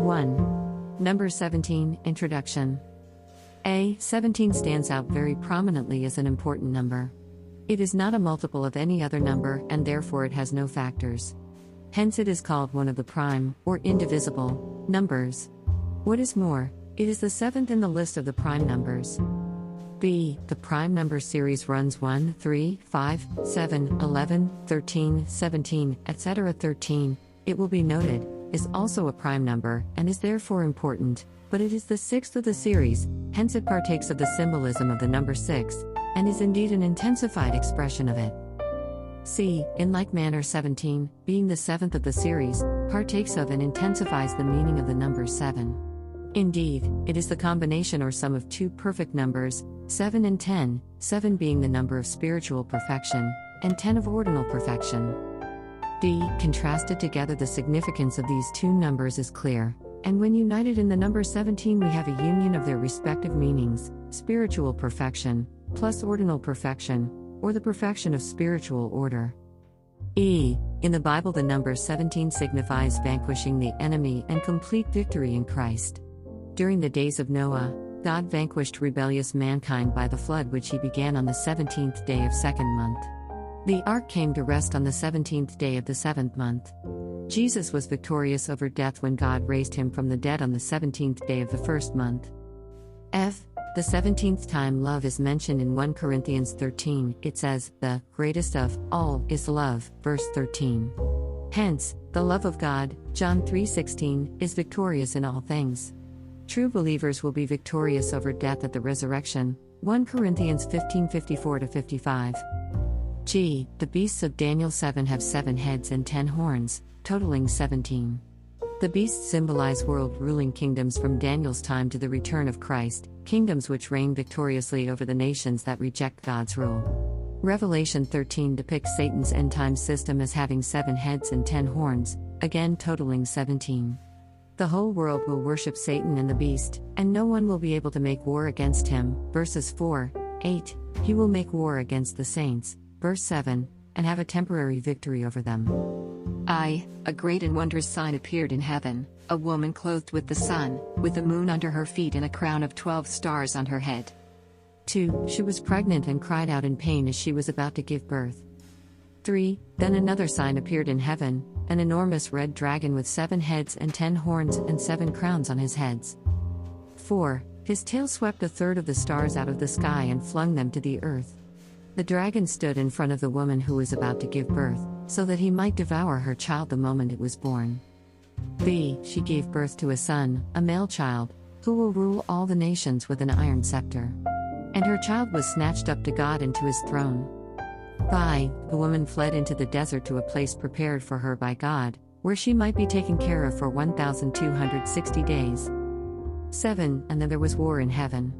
1. Number 17, Introduction. 17 stands out very prominently as an important number. It is not a multiple of any other number and therefore it has no factors. Hence it is called one of the prime, or indivisible, numbers. What is more, it is the seventh in the list of the prime numbers. B. The prime number series runs 1, 3, 5, 7, 11, 13, 17, etc. 13, it will be noted, is also a prime number and is therefore important, but it is the sixth of the series, hence it partakes of the symbolism of the number 6, and is indeed an intensified expression of it. C. In like manner 17, being the seventh of the series, partakes of and intensifies the meaning of the number 7. Indeed, it is the combination or sum of two perfect numbers, 7 and 10, 7 being the number of spiritual perfection, and 10 of ordinal perfection. D. Contrasted together, the significance of these two numbers is clear, and when united in the number 17 we have a union of their respective meanings, spiritual perfection, plus ordinal perfection, or the perfection of spiritual order. E. In the Bible the number 17 signifies vanquishing the enemy and complete victory in Christ. During the days of Noah, God vanquished rebellious mankind by the flood which he began on the 17th day of second month. The ark came to rest on the 17th day of the seventh month. Jesus was victorious over death when God raised him from the dead on the 17th day of the first month. F. The 17th time love is mentioned in 1 Corinthians 13, it says, "The greatest of all is love," verse 13. Hence, the love of God, John 3:16, is victorious in all things. True believers will be victorious over death at the resurrection, 1 Corinthians 15:54-55. G. The beasts of Daniel 7 have 7 heads and 10 horns, totaling 17. The beasts symbolize world-ruling kingdoms from Daniel's time to the return of Christ, kingdoms which reign victoriously over the nations that reject God's rule. Revelation 13 depicts Satan's end-time system as having 7 heads and 10 horns, again totaling 17. The whole world will worship Satan and the beast, and no one will be able to make war against him, verses 4, 8. He will make war against the saints, verse 7, and have a temporary victory over them. A great and wondrous sign appeared in heaven, a woman clothed with the sun, with the moon under her feet and a crown of 12 stars on her head. 2. She was pregnant and cried out in pain as she was about to give birth. 3. Then another sign appeared in heaven, an enormous red dragon with 7 heads and 10 horns and 7 crowns on his heads. 4. His tail swept a third of the stars out of the sky and flung them to the earth. The dragon stood in front of the woman who was about to give birth, so that he might devour her child the moment it was born. B. She gave birth to a son, a male child, who will rule all the nations with an iron scepter. And her child was snatched up to God and to his throne. 5. The woman fled into the desert to a place prepared for her by God, where she might be taken care of for 1,260 days. 7. And then there was war in heaven.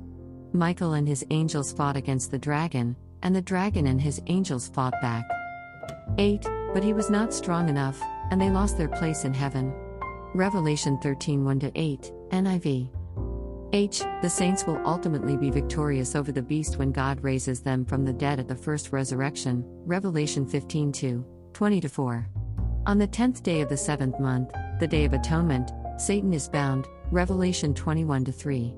Michael and his angels fought against the dragon, and the dragon and his angels fought back. 8. But he was not strong enough, and they lost their place in heaven. Revelation 13, 1-8, NIV. H. The saints will ultimately be victorious over the beast when God raises them from the dead at the first resurrection, Revelation 15:2, 20-4. On the 10th day of the 7th month, the Day of Atonement, Satan is bound, Revelation 21-3.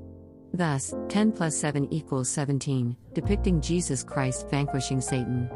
Thus, 10 plus 7 equals 17, depicting Jesus Christ vanquishing Satan.